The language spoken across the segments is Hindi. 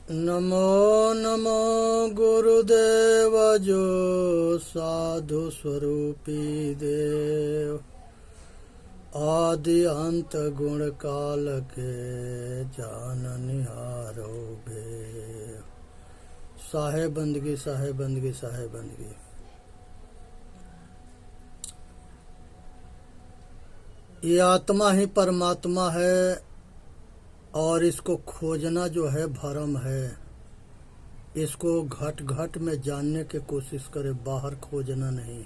नमो नमो गुरुदेव जो साधु स्वरूपी देव, आदि अंत गुण काल के जान निहारो भेव। साहेब बंदगी, साहेब बंदगी, साहेब बंदगी। ये आत्मा ही परमात्मा है और इसको खोजना जो है भरम है। इसको घट घट में जानने की कोशिश करे, बाहर खोजना नहीं,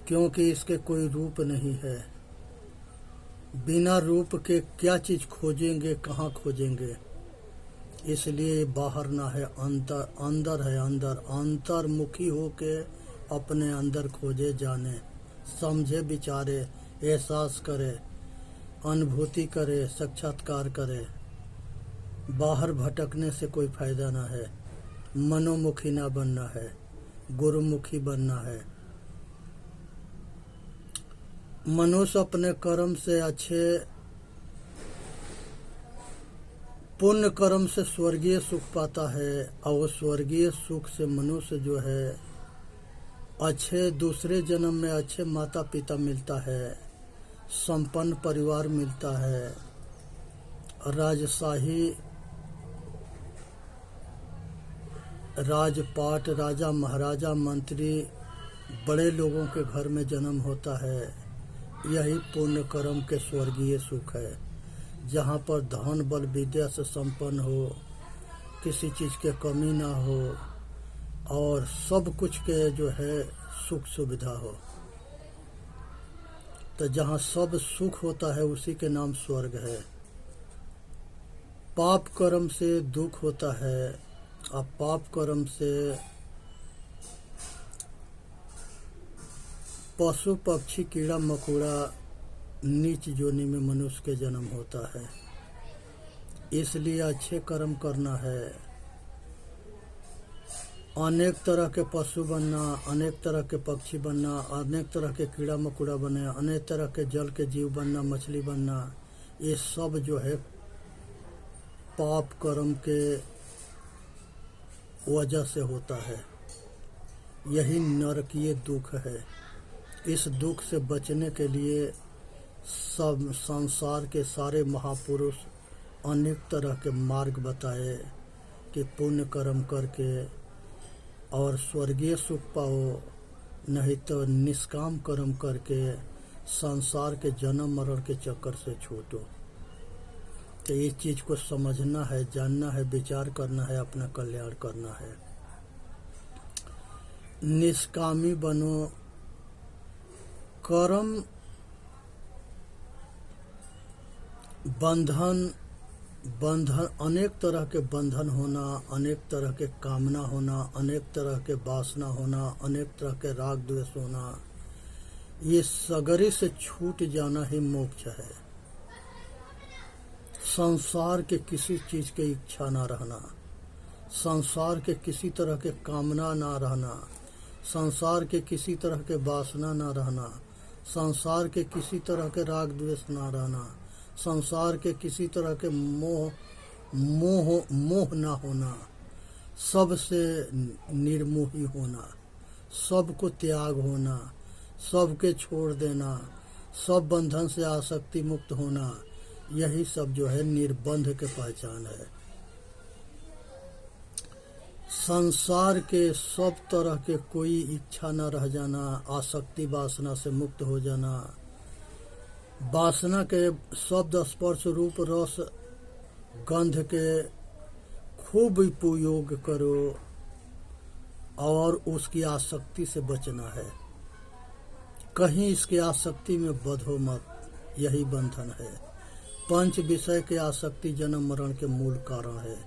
क्योंकि इसके कोई रूप नहीं है। बिना रूप के क्या चीज खोजेंगे, कहाँ खोजेंगे? इसलिए बाहर ना है, अंतर अंदर है। अंदर अंतर्मुखी होके अपने अंदर खोजे, जाने, समझे, विचारे, एहसास करे, अनुभूति करे, साक्षात्कार करे। बाहर भटकने से कोई फायदा ना है। मनोमुखी ना बनना है, गुरुमुखी बनना है। मनुष्य अपने कर्म से अच्छे पुण्य कर्म से स्वर्गीय सुख पाता है, और स्वर्गीय सुख से मनुष्य जो है अच्छे दूसरे जन्म में अच्छे माता पिता मिलता है, संपन्न परिवार मिलता है, राजशाही राजपाट, राजा महाराजा मंत्री बड़े लोगों के घर में जन्म होता है। यही पुण्य कर्म के स्वर्गीय सुख है, जहाँ पर धन बल विद्या से संपन्न हो, किसी चीज़ के कमी ना हो और सब कुछ के जो है सुख सुविधा हो। तो जहाँ सब सुख होता है उसी के नाम स्वर्ग है। पाप कर्म से दुख होता है, अब पाप कर्म से पशु पक्षी कीड़ा मकोड़ा नीच जोनी में मनुष्य के जन्म होता है। इसलिए अच्छे कर्म करना है। अनेक तरह के पशु बनना, अनेक तरह के पक्षी बनना, अनेक तरह के कीड़ा मकोड़ा बनना, अनेक तरह के जल के जीव बनना, मछली बनना, ये सब जो है पाप कर्म के वजह से होता है। यही नरकीय दुख है। इस दुख से बचने के लिए सब संसार के सारे महापुरुष अनेक तरह के मार्ग बताए कि पुण्य कर्म करके और स्वर्गीय सुख पाओ, नहीं तो निष्काम कर्म करके संसार के जन्म मरण के चक्कर से छूटो। तो इस चीज को समझना है, जानना है, विचार करना है, अपना कल्याण करना है। निष्कामी बनो। कर्म बंधन अनेक तरह के बंधन होना, अनेक तरह के कामना होना, अनेक तरह के वासना होना, अनेक तरह के राग द्वेष होना, ये सगरी से छूट जाना ही मोक्ष है। संसार के किसी चीज की इच्छा ना रहना, संसार के किसी तरह के कामना ना रहना, संसार के किसी तरह के वासना ना रहना, संसार के किसी तरह के राग द्वेष ना रहना, संसार के किसी तरह के मोह ना होना, सबसे निर्मोही होना, सबको त्याग होना, सबके छोड़ देना, सब बंधन से आसक्ति मुक्त होना, यही सब जो है निर्बंध के पहचान है। संसार के सब तरह के कोई इच्छा न रह जाना, आसक्ति वासना से मुक्त हो जाना, वासना के शब्द स्पर्श रूप रस गंध के खूब उपयोग करो और उसकी आसक्ति से बचना है। कहीं इसकी आसक्ति में बंधो मत, यही बंधन है। पंच विषय के आसक्ति जन्म मरण के मूल कारण है।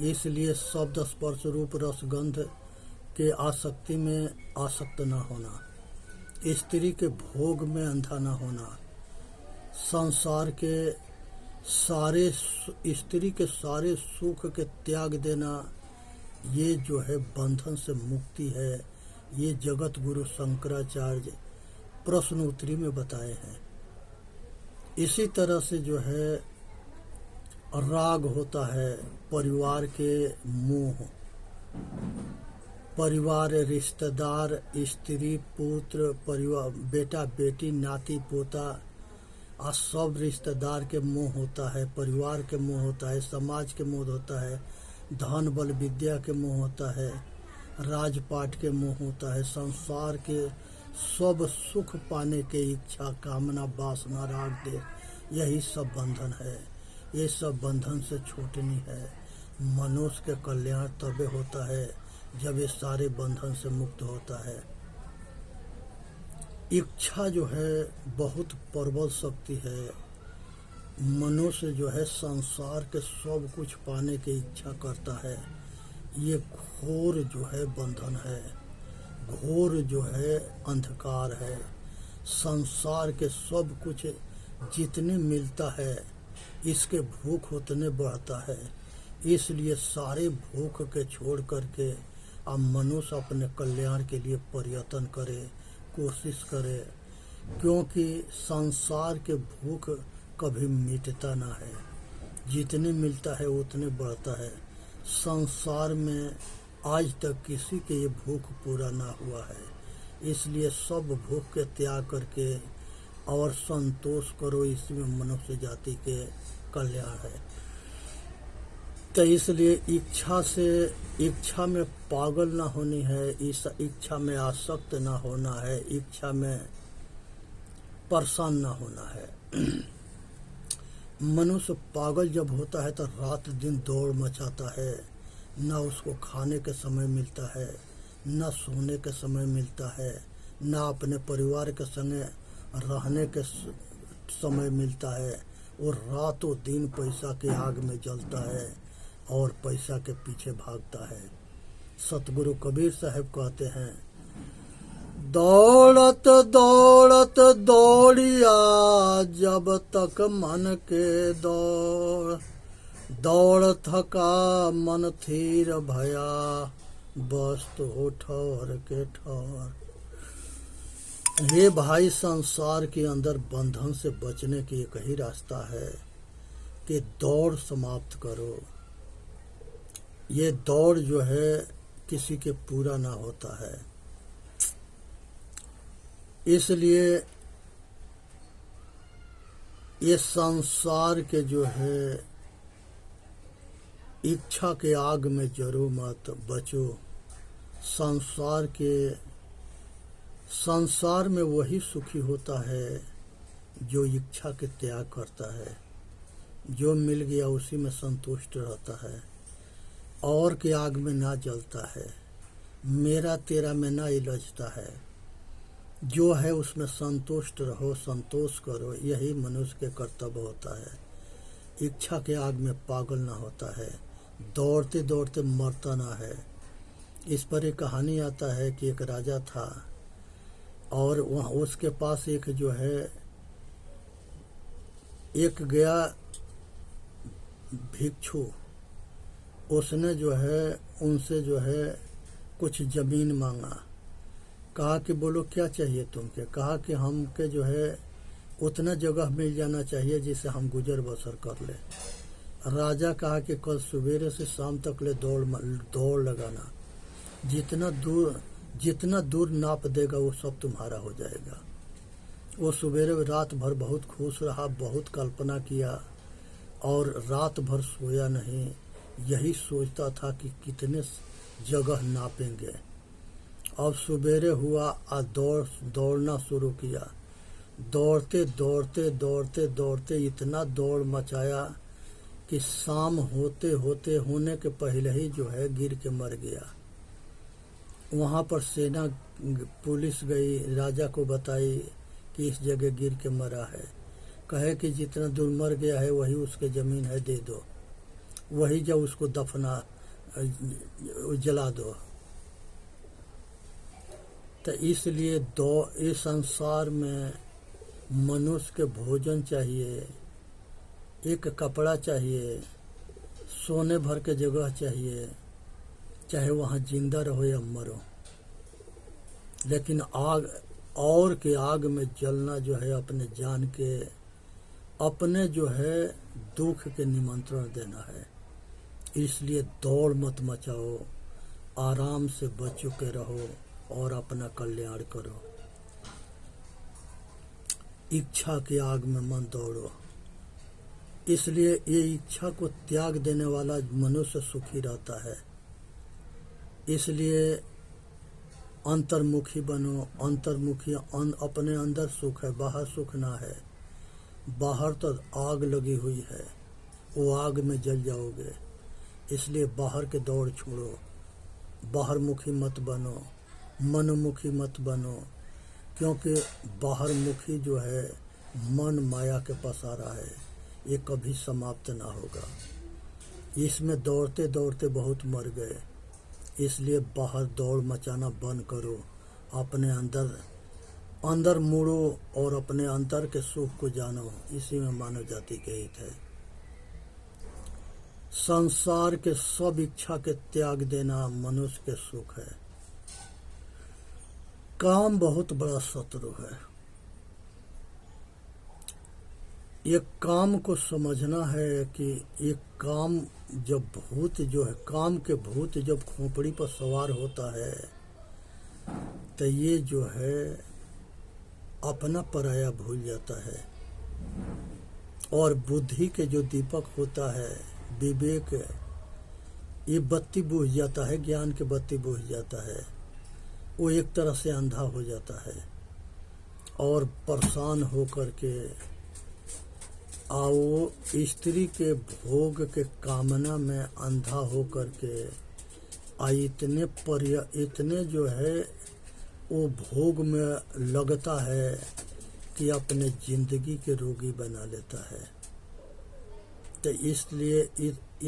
इसलिए शब्द स्पर्श रूप रस गंध के आसक्ति में आसक्त न होना, स्त्री के भोग में अंधा न होना, संसार के सारे स्त्री के सारे सुख के त्याग देना, ये जो है बंधन से मुक्ति है। ये जगत गुरु शंकराचार्य प्रश्नोत्तरी में बताए हैं। इसी तरह से जो है राग होता है परिवार के मोह, परिवार रिश्तेदार स्त्री पुत्र परिवार बेटा बेटी नाती पोता आ सब रिश्तेदार के मोह होता है, परिवार के मोह होता है, समाज के मोह होता है, धन बल विद्या के मोह होता है, राजपाट के मोह होता है, संसार के सब सुख पाने के इच्छा कामना वासना राग दे, यही सब बंधन है। ये सब बंधन से छूटनी है। मनुष्य के कल्याण तबे होता है जब ये सारे बंधन से मुक्त होता है। इच्छा जो है बहुत प्रबल शक्ति है। मनुष्य जो है संसार के सब कुछ पाने की इच्छा करता है। ये घोर जो है बंधन है, घोर जो है अंधकार है। संसार के सब कुछ जितने मिलता है इसके भूख उतने बढ़ता है। इसलिए सारे भूख के छोड़ करके अब मनुष्य अपने कल्याण के लिए प्रयत्न करे, कोशिश करे, क्योंकि संसार के भूख कभी मिटता ना है। जितने मिलता है उतने बढ़ता है। संसार में आज तक किसी के ये भूख पूरा ना हुआ है। इसलिए सब भूख के त्याग करके और संतोष करो, इसमें मनुष्य जाति के कल्याण है। तो इसलिए इच्छा में पागल ना होनी है, इस इच्छा में आसक्त ना होना है, इच्छा में परेशान ना होना है। मनुष्य पागल जब होता है तो रात दिन दौड़ मचाता है, ना उसको खाने के समय मिलता है, ना सोने के समय मिलता है, ना अपने परिवार के संग रहने के समय मिलता है, और रातों दिन पैसा की आग में जलता है और पैसा के पीछे भागता है। सतगुरु कबीर साहब कहते हैं, दौड़त दौड़त दौड़िया जब तक मन के दौड़, दौड़ थका मन थीर भया बस तो ठौर के ठौर। हे भाई, संसार के अंदर बंधन से बचने की एक ही रास्ता है कि दौड़ समाप्त करो। ये दौड़ जो है किसी के पूरा ना होता है। इसलिए ये संसार के जो है इच्छा के आग में जरो मत, बचो। संसार में वही सुखी होता है जो इच्छा के त्याग करता है, जो मिल गया उसी में संतुष्ट रहता है, और के आग में ना जलता है, मेरा तेरा में ना इलझता है। जो है उसमें संतुष्ट रहो, संतोष करो, यही मनुष्य के कर्तव्य होता है। इच्छा के आग में पागल ना होता है, दौड़ते दौड़ते मरता ना है। इस पर एक कहानी आता है कि एक राजा था और वहाँ उसके पास एक जो है एक गया भिक्षु। उसने जो है उनसे जो है कुछ जमीन मांगा। कहा कि बोलो क्या चाहिए तुमके। कहा कि हमके जो है उतना जगह मिल जाना चाहिए जिसे हम गुजर बसर कर ले। राजा कहा कि कल सवेरे से शाम तक ले दौड़ लगाना, जितना दूर नाप देगा वो सब तुम्हारा हो जाएगा। वो सवेरे रात भर बहुत खुश रहा, बहुत कल्पना किया और रात भर सोया नहीं। यही सोचता था कि कितने जगह नापेंगे। अब सवेरे हुआ और दौड़ना शुरू किया। दौड़ते दौड़ते दौड़ते दौड़ते इतना दौड़ मचाया कि शाम होने के पहले ही जो है गिर के मर गया। वहाँ पर सेना पुलिस गई, राजा को बताई कि इस जगह गिर के मरा है। कहे कि जितना दूर मर गया है वही उसके जमीन है, दे दो, वही जब उसको जला दो। तो इसलिए इस संसार में मनुष्य के भोजन चाहिए, एक कपड़ा चाहिए, सोने भर के जगह चाहिए, चाहे वहाँ जिंदा रहो या मरो। लेकिन आग और के आग में जलना जो है अपने जान के अपने जो है दुख के निमंत्रण देना है। इसलिए दौड़ मत मचाओ, आराम से बच चुके रहो और अपना कल्याण करो। इच्छा की आग में मन दौड़ो। इसलिए ये इच्छा को त्याग देने वाला मनुष्य सुखी रहता है। इसलिए अंतर्मुखी बनो। अंतर्मुखी अपने अंदर सुख है, बाहर सुख ना है। बाहर तो आग लगी हुई है, वो आग में जल जाओगे। इसलिए बाहर के दौड़ छोड़ो, बाहर मुखी मत बनो, मनमुखी मत बनो। क्योंकि बाहर मुखी जो है मन माया के पसारा है, ये कभी समाप्त ना होगा। इसमें दौड़ते दौड़ते बहुत मर गए। इसलिए बाहर दौड़ मचाना बंद करो, अपने अंदर मुड़ो और अपने अंतर के सुख को जानो। इसी में मानव जाति के हित है। संसार के सब इच्छा के त्याग देना मनुष्य के सुख है। काम बहुत बड़ा शत्रु है। ये काम को समझना है कि ये काम जब भूत जो है, काम के भूत जब खोपड़ी पर सवार होता है तो ये जो है अपना पराया भूल जाता है। और बुद्धि के जो दीपक होता है, विवेक, ये बत्ती बुझ जाता है, ज्ञान के बत्ती बुझ जाता है। वो एक तरह से अंधा हो जाता है और परेशान होकर के आओ स्त्री के भोग के कामना में अंधा होकर के इतने जो है वो भोग में लगता है कि अपने जिंदगी के रोगी बना लेता है। तो इसलिए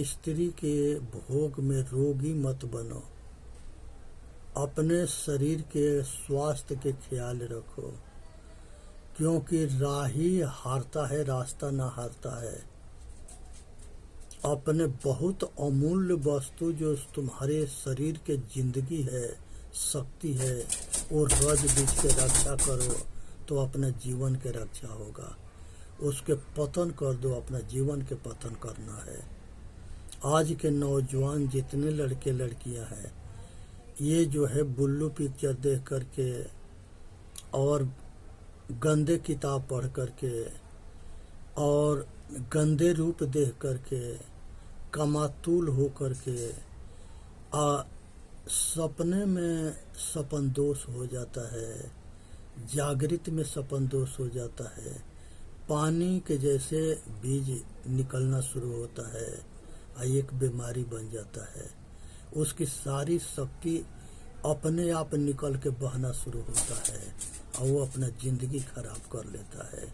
स्त्री के भोग में रोगी मत बनो। अपने शरीर के स्वास्थ्य के ख्याल रखो, क्योंकि राही हारता है, रास्ता ना हारता है। अपने बहुत अमूल्य वस्तु जो तुम्हारे शरीर के जिंदगी है, शक्ति है, वो रज बीज के रक्षा करो तो अपने जीवन के रक्षा होगा। उसके पतन कर दो, अपना जीवन के पतन करना है। आज के नौजवान जितने लड़के लड़कियां हैं, ये जो है बुल्लू पिक्चर देख करके और गंदे किताब पढ़ करके और गंदे रूप देख करके कमातुल हो करके सपने में सपन दोष हो जाता है, जागृत में सपन दोष हो जाता है। पानी के जैसे बीज निकलना शुरू होता है और एक बीमारी बन जाता है। उसकी सारी शक्ति अपने आप निकल के बहना शुरू होता है और वो अपना जिंदगी खराब कर लेता है।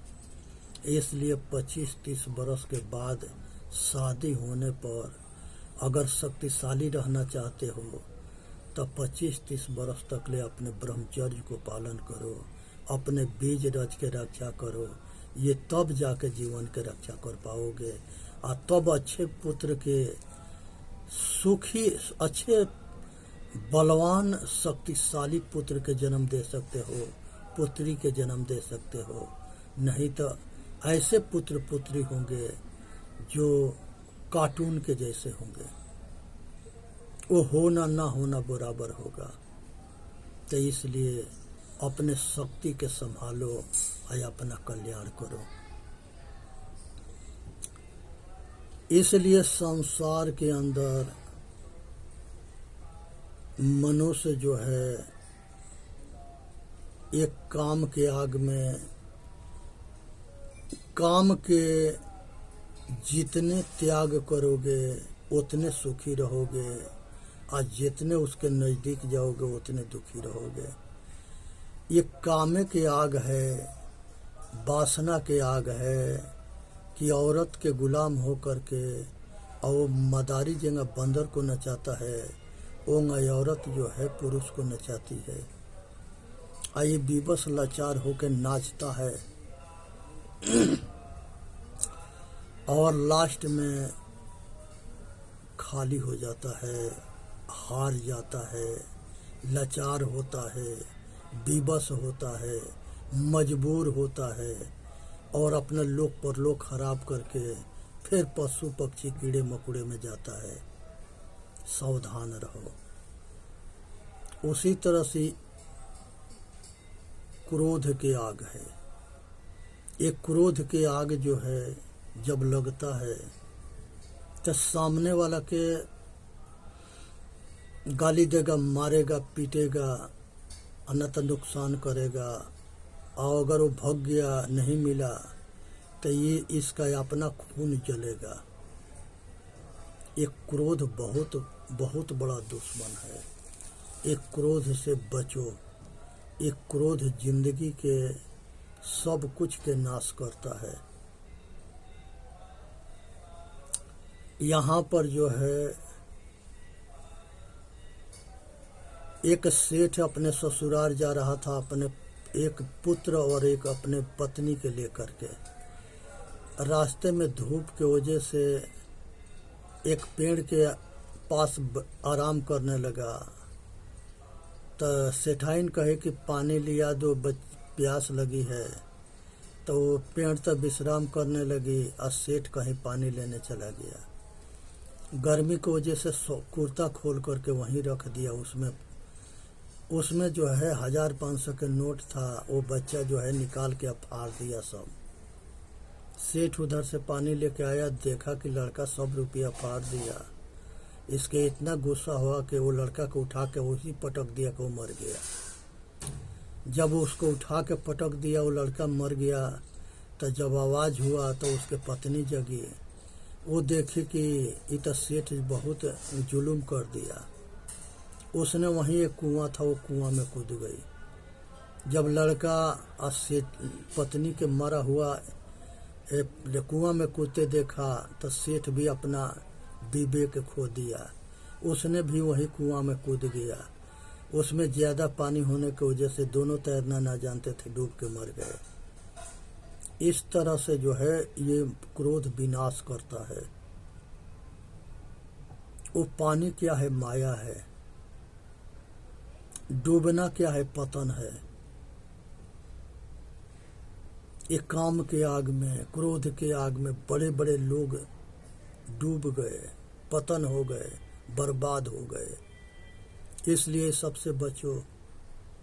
इसलिए 25-30 बरस के बाद शादी होने पर अगर शक्तिशाली रहना चाहते हो तो 25-30 बरस तक ले अपने ब्रह्मचर्य को पालन करो, अपने बीज रच के रक्षा करो। ये तब जाके जीवन के रक्षा कर पाओगे और तब अच्छे पुत्र के सुखी, अच्छे बलवान शक्तिशाली पुत्र के जन्म दे सकते हो, पुत्री के जन्म दे सकते हो। नहीं तो ऐसे पुत्र पुत्री होंगे जो कार्टून के जैसे होंगे। वो होना ना होना बराबर होगा। तो इसलिए अपने शक्ति के संभालो और अपना कल्याण करो। इसलिए संसार के अंदर मनुष्य जो है एक काम के आग में, काम के जितने त्याग करोगे उतने सुखी रहोगे और जितने उसके नजदीक जाओगे उतने दुखी रहोगे। ये कामे के आग है, वासना के आग है कि औरत के गुलाम हो करके और मदारी जगह बंदर को नचाता है, ओंग औरत जो है पुरुष को नचाती है। ये विवश लाचार होकर नाचता है और लास्ट में खाली हो जाता है, हार जाता है, लाचार होता है, विवश होता है, मजबूर होता है। और अपना लोक परलोक खराब करके फिर पशु पक्षी कीड़े मकोड़े में जाता है। सावधान रहो। उसी तरह से क्रोध की आग है। एक क्रोध की आग जो है जब लगता है तो सामने वाला के गाली देगा, मारेगा, पीटेगा, अनंत नुकसान करेगा। और अगर वो भग गया, नहीं मिला, तो ये इसका अपना खून जलेगा। एक क्रोध बहुत बहुत बड़ा दुश्मन है। एक क्रोध से बचो। एक क्रोध जिंदगी के सब कुछ के नाश करता है। यहाँ पर जो है एक सेठ अपने ससुराल जा रहा था अपने एक पुत्र और एक अपने पत्नी के लेकर के। रास्ते में धूप के वजह से एक पेड़ के पास आराम करने लगा। तो सेठाइन कहे कि पानी लिया दो, प्यास लगी है। तो वो पेड़ तक विश्राम करने लगी और सेठ कहीं पानी लेने चला गया। गर्मी की वजह से कुर्ता खोल करके वहीं रख दिया। उसमें जो है 1500 के नोट था। वो बच्चा जो है निकाल के फाड़ दिया सब। सेठ उधर से पानी लेके आया, देखा कि लड़का सब रुपया फाड़ दिया। इसके इतना गुस्सा हुआ कि वो लड़का को उठा के उसी पटक दिया कि वो मर गया। जब उसको उठा के पटक दिया, वो लड़का मर गया। तो जब आवाज़ हुआ तो उसके पत्नी जगी। वो देखी कि ये तो सेठ बहुत जुल्म कर दिया। उसने वहीं एक कुआं था, वो कुआं में कूद गई। जब लड़का और पत्नी के मरा हुआ कुआं में कूदते देखा तो सेठ भी अपना विवेक खो दिया। उसने भी वही कुआं में कूद गया। उसमें ज़्यादा पानी होने की वजह से दोनों तैरना ना जानते थे, डूब के मर गए। इस तरह से जो है ये क्रोध विनाश करता है। वो पानी क्या है? माया है। डूबना क्या है? पतन है। एक काम के आग में, क्रोध के आग में बड़े बड़े लोग डूब गए, पतन हो गए, बर्बाद हो गए। इसलिए सबसे बचो।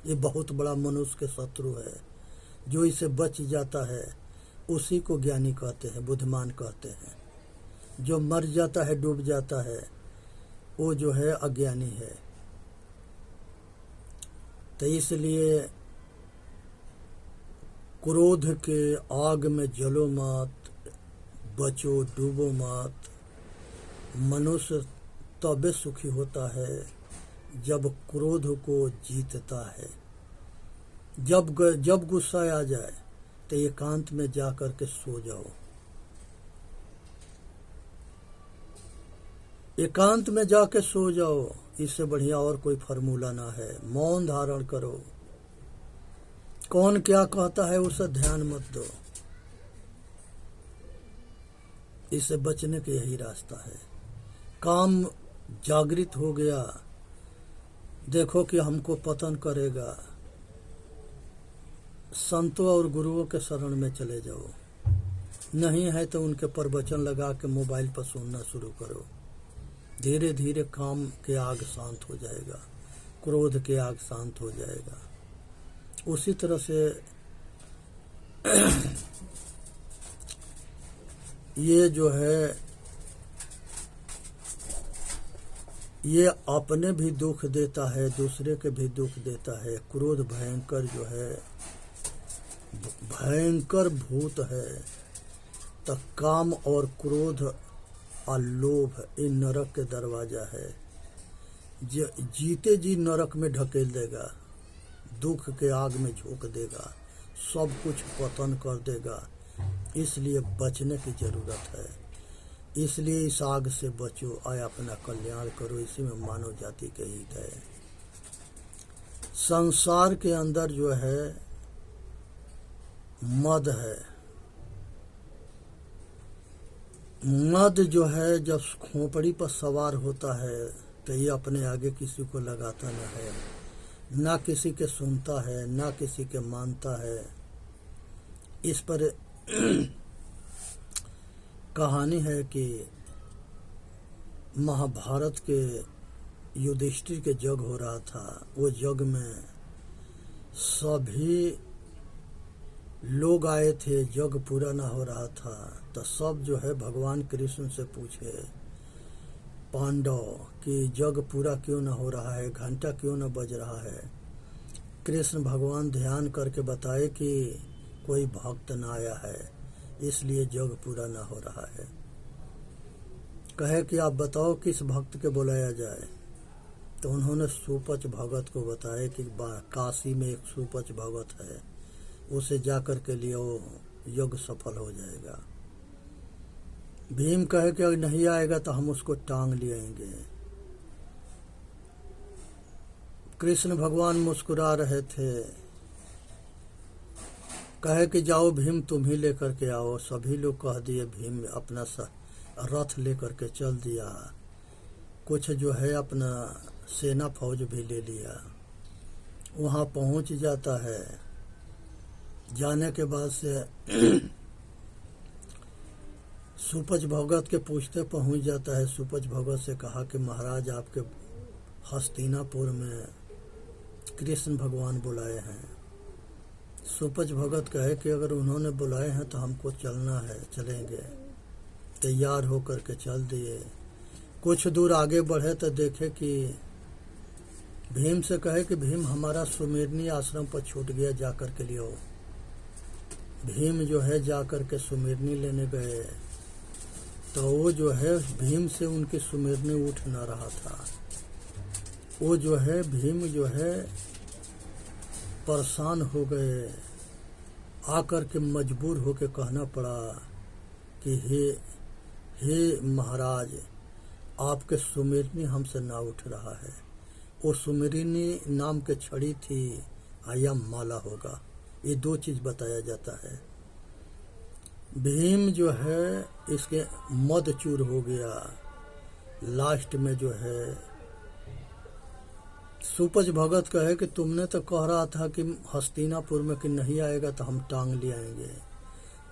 ये बहुत बड़ा मनुष्य के शत्रु है। जो इसे बच जाता है उसी को ज्ञानी कहते हैं, बुद्धिमान कहते हैं। जो मर जाता है, डूब जाता है, वो जो है अज्ञानी है। तो इसलिए क्रोध के आग में जलो मत, बचो, डूबो मत। मनुष्य तबे सुखी होता है जब क्रोध को जीतता है। जब गुस्सा आ जाए तो एकांत में जा कर के सो जाओ। एकांत में जाके सो जाओ। इससे बढ़िया और कोई फार्मूला ना है। मौन धारण करो। कौन क्या कहता है उसे ध्यान मत दो। इससे बचने का यही रास्ता है। काम जागृत हो गया, देखो कि हमको पतन करेगा, संतों और गुरुओं के शरण में चले जाओ। नहीं है तो उनके प्रवचन लगा के मोबाइल पर सुनना शुरू करो। धीरे धीरे काम के आग शांत हो जाएगा, क्रोध के आग शांत हो जाएगा। उसी तरह से ये जो है ये अपने भी दुख देता है, दूसरे के भी दुख देता है। क्रोध भयंकर जो है, भयंकर भूत है। तो काम और क्रोध और लोभ ये नरक के दरवाजा है। जीते जी नरक में ढकेल देगा, दुख के आग में झोंक देगा, सब कुछ पतन कर देगा। इसलिए बचने की जरूरत है। इसलिए इस आग से बचो, आय अपना कल्याण करो। इसी में मानव जाति के हित है। संसार के अंदर जो है मद है। मद जो है जब खोपड़ी पर सवार होता है तो ये अपने आगे किसी को लगाता न है, ना किसी के सुनता है, ना किसी के मानता है। इस पर कहानी है कि महाभारत के युधिष्ठिर के यज्ञ हो रहा था। वो यज्ञ में सभी लोग आए थे, यज्ञ पूरा ना हो रहा था। तो सब जो है भगवान कृष्ण से पूछे पांडव कि यज्ञ पूरा क्यों ना हो रहा है, घंटा क्यों ना बज रहा है। कृष्ण भगवान ध्यान करके बताए कि कोई भक्त ना आया है, इसलिए यज्ञ पूरा ना हो रहा है। कहे कि आप बताओ किस भक्त के बुलाया जाए। तो उन्होंने सुपच भगत को बताया कि काशी में एक सुपच भगत है, उसे जाकर के लिए वो यज्ञ सफल हो जाएगा। भीम कहे कि अगर नहीं आएगा तो हम उसको टांग ले आएंगे। कृष्ण भगवान मुस्कुरा रहे थे, कहे कि जाओ भीम तुम ही लेकर के आओ। सभी लोग कह दिए, भीम अपना रथ लेकर के चल दिया। कुछ जो है अपना सेना फौज भी ले लिया। वहां पहुंच जाता है। जाने के बाद से सुपच भगत के पूछते पहुंच जाता है। सुपच भगत से कहा कि महाराज आपके हस्तिनापुर में कृष्ण भगवान बुलाए हैं। सुपच भगत कहे कि अगर उन्होंने बुलाए हैं तो हमको चलना है, चलेंगे। तैयार होकर के चल दिए। कुछ दूर आगे बढ़े तो देखे कि भीम से कहे कि भीम हमारा सुमेरनी आश्रम पर छूट गया, जाकर के लिए। भीम जो है जाकर के सुमेरनी लेने गए तो वो जो है भीम से उनकी सुमेरनी उठ ना रहा था। वो जो है भीम जो है परेशान हो गए। आकर के मजबूर होके कहना पड़ा कि हे महाराज, आपके सुमेरनी हमसे ना उठ रहा है। वो सुमेरनी नाम के छड़ी थी या माला होगा, ये दो चीज बताया जाता है। भीम जो है इसके मदचूर हो गया। लास्ट में जो है सुपच भगत कहे कि तुमने तो कह रहा था कि हस्तिनापुर में कि नहीं आएगा तो हम टांग ले आएंगे।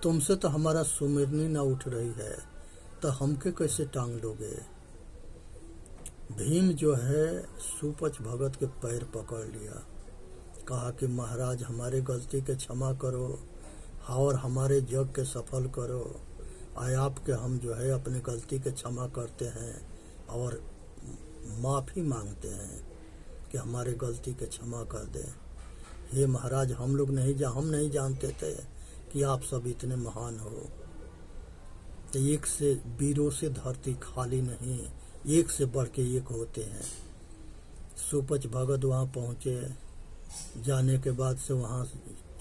तुमसे तो हमारा सुमेरनी ना उठ रही है, तो हमके कैसे टांग लोगे। भीम जो है सुपच भगत के पैर पकड़ लिया। कहा कि महाराज हमारे गलती के क्षमा करो और हमारे यज्ञ के सफल करो। आपके हम जो है अपनी गलती के क्षमा करते हैं और माफ़ी मांगते हैं कि हमारे गलती के क्षमा कर दें। हे महाराज, हम नहीं जानते थे कि आप सब इतने महान हो। तो एक से वीरों से धरती खाली नहीं, एक से बढ़ के एक होते हैं। सुपच भगत वहाँ पहुँचे। जाने के बाद से वहाँ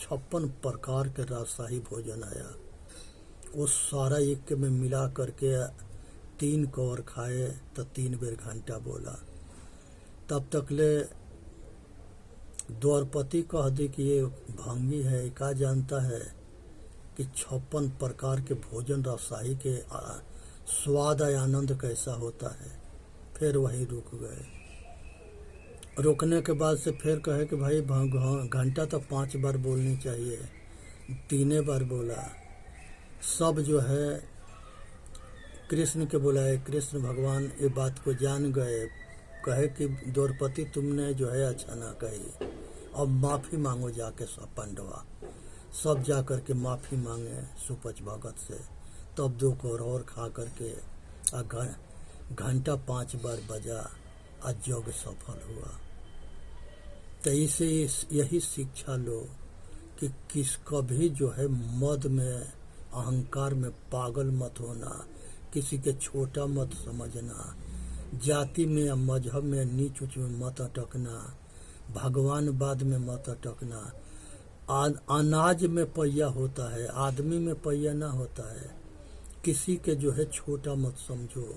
56 प्रकार के राजशाही भोजन आया। वो सारा एक में मिला करके 3 कौर खाए तो 3 बेर घंटा बोला। तब तक ले द्वारपति कह दी कि ये भंगी है, क्या जानता है कि 56 प्रकार के भोजन राजशाही के स्वाद आनंद कैसा होता है। फिर वही रुक गए। रुकने के बाद से फिर कहे कि भाई घंटा तो 5 बार बोलनी चाहिए, 3 बार बोला। सब जो है कृष्ण के बुलाए। कृष्ण भगवान ये बात को जान गए। कहे कि द्रौपदी तुमने जो है अच्छा ना कही, अब माफ़ी मांगो जाके सब पांडवा। सब जा कर के माफ़ी मांगे सुपच भगत से। तब 2 कौर और खा करके घंटा 5 बार बजा, यज्ञ सफल हुआ। तो इसे यही शिक्षा लो कि कभी जो है मद में, अहंकार में पागल मत होना, किसी के छोटा मत समझना, जाति में या मजहब में नीच ऊंच में मत अटकना, भगवानवाद में मत अटकना। अनाज में पहिया होता है, आदमी में पहिया ना होता है। किसी के जो है छोटा मत समझो,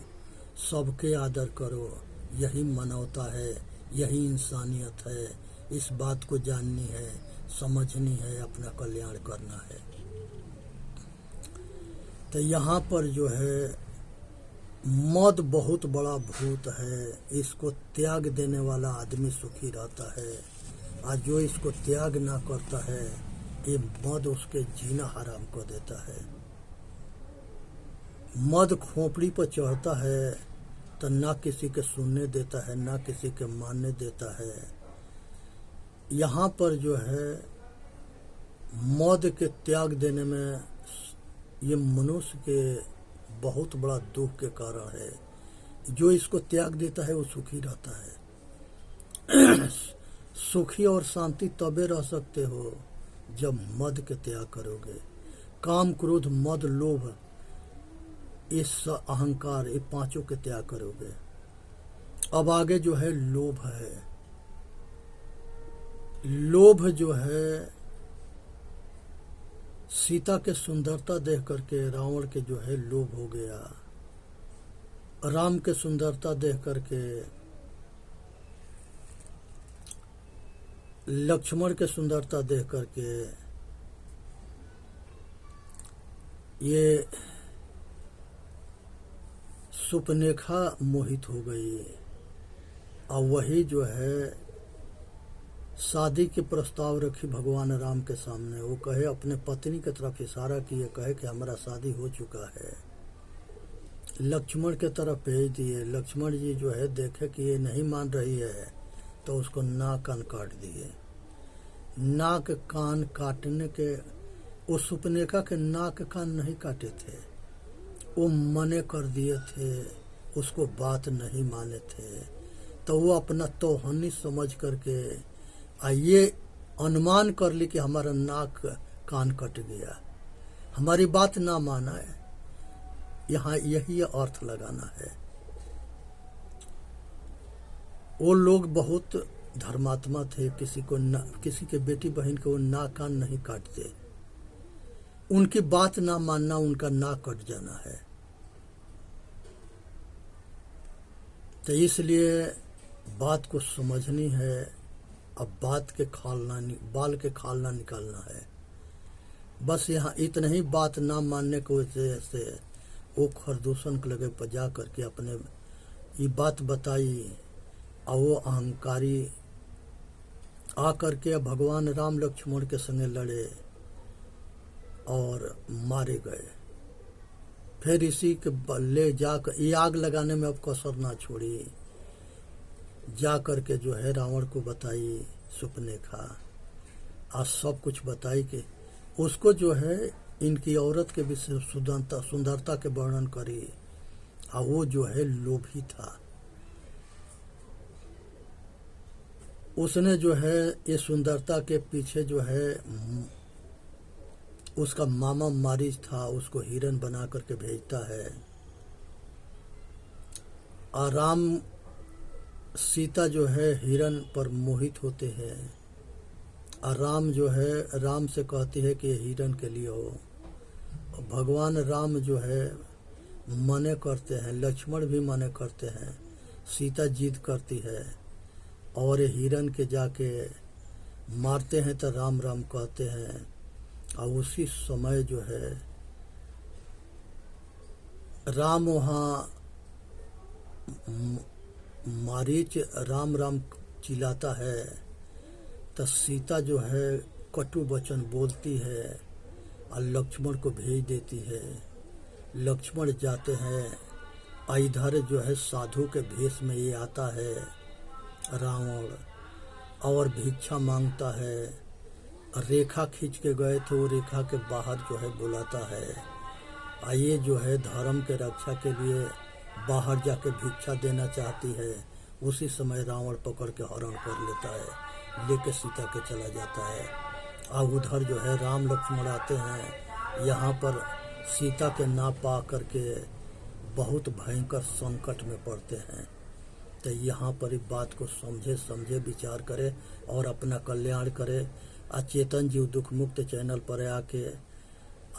सबके आदर करो। यही मानवता है, यही इंसानियत है। इस बात को जाननी है, समझनी है, अपना कल्याण करना है। तो यहाँ पर जो है मद बहुत बड़ा भूत है। इसको त्याग देने वाला आदमी सुखी रहता है, और जो इसको त्याग ना करता है ये मद उसके जीना हराम कर देता है। मद खोपड़ी पर चढ़ता है तो ना किसी के सुनने देता है, ना किसी के मानने देता है। यहाँ पर जो है मद के त्याग देने में ये मनुष्य के बहुत बड़ा दुख के कारण है। जो इसको त्याग देता है वो सुखी रहता है। सुखी और शांति तबे रह सकते हो जब मद के त्याग करोगे। काम, क्रोध, मद, लोभ, इस अहंकार, ये पांचों के त्याग करोगे। अब आगे जो है लोभ है। लोभ जो है सीता के सुंदरता देख करके रावण के जो है लोभ हो गया। राम के सुंदरता देख करके, लक्ष्मण के सुंदरता देख करके ये सुपनेखा मोहित हो गई। और वही जो है शादी के प्रस्ताव रखी भगवान राम के सामने। वो कहे, अपने पत्नी की तरफ इशारा किए, कहे कि हमारा शादी हो चुका है। लक्ष्मण के तरफ भेज दिए। लक्ष्मण जी जो है देखे कि ये नहीं मान रही है तो उसको नाक कान काट दिए। नाक कान काटने के, वो सुपनेखा के नाक कान नहीं काटे थे, वो मने कर दिए थे, उसको बात नहीं माने थे। तो वो अपना तोहनी समझ करके ये अनुमान कर ली कि हमारा नाक कान कट गया, हमारी बात ना माना है। यहाँ यही अर्थ लगाना है। वो लोग बहुत धर्मात्मा थे। किसी के बेटी बहन को वो नाक कान नहीं काटते। उनकी बात ना मानना, उनका नाक कट जाना है। तो इसलिए बात को समझनी है। अब बात के बाल के खाल ना निकालना है। बस यहाँ इतना ही, बात ना मानने की वजह से वो खरदूषण के लगे पर जा करके अपने ये बात बताई। और वो अहंकारी आ करके भगवान राम लक्ष्मण के संगे लड़े और मारे गए। फिर इसी के ले जाकर ये आग लगाने में अब कसर ना छोड़ी। जा करके जो है रावण को बताई सुपनेखा, आज सब कुछ बताई कि उसको जो है इनकी औरत के विषय सुंदरता के वर्णन करी। और वो जो है लोभी था। उसने जो है ये सुंदरता के पीछे जो है उसका मामा मारीच था, उसको हिरन बना करके भेजता है। और राम सीता जो है हिरन पर मोहित होते हैं। और राम जो है राम से कहती है कि ये हिरन के लिए हो। भगवान राम जो है मने करते हैं, लक्ष्मण भी मने करते हैं, सीता जिद करती है और हिरन के जाके मारते हैं तो राम राम कहते हैं। और उसी समय जो है राम वहाँ मारीच राम राम चिल्लाता है तो सीता जो है कटु वचन बोलती है और लक्ष्मण को भेज देती है। लक्ष्मण जाते हैं। इधर जो है साधु के भेष में ये आता है रावण और भिक्षा मांगता है। रेखा खींच के गए थे, वो रेखा के बाहर जो है बुलाता है। ये जो है धर्म के रक्षा के लिए बाहर जाके भिक्षा देना चाहती है। उसी समय रावण पकड़ के हरण कर लेता है, लेके सीता के चला जाता है। और उधर जो है राम लक्ष्मण आते हैं। यहाँ पर सीता के ना पा करके बहुत भयंकर संकट में पड़ते हैं। तो यहाँ पर इस बात को समझे विचार करे और अपना कल्याण करे। चेतन जीव दुख मुक्त चैनल पर आके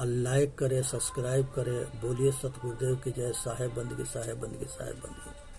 लाइक करे, सब्सक्राइब करे। बोलिए सतगुरुदेव की जय। साहेब बंदगी, साहेब बंदगी, साहेब बंदगी।